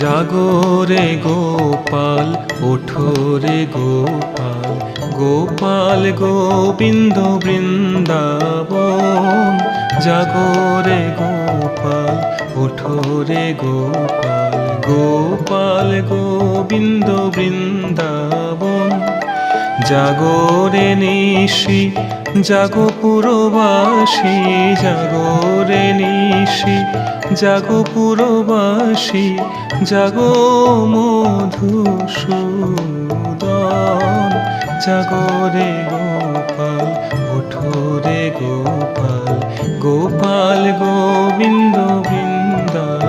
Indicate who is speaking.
Speaker 1: জাগরে গোপাল ওঠো রে গোপাল, গোপাল গোবিন্দ বৃন্দাবন। জাগরে গোপাল ওঠো রে গোপাল, গোপাল গোবিন্দ বৃন্দাবন। জাগরে নিশি জাগো পুরবাসী, জাগরে নিশি জাগো পুরবাসী, জাগো মধুসূদন। জাগরে গোপাল ওঠো রে গোপাল, গোপাল গোবিন্দ বৃন্দাবন।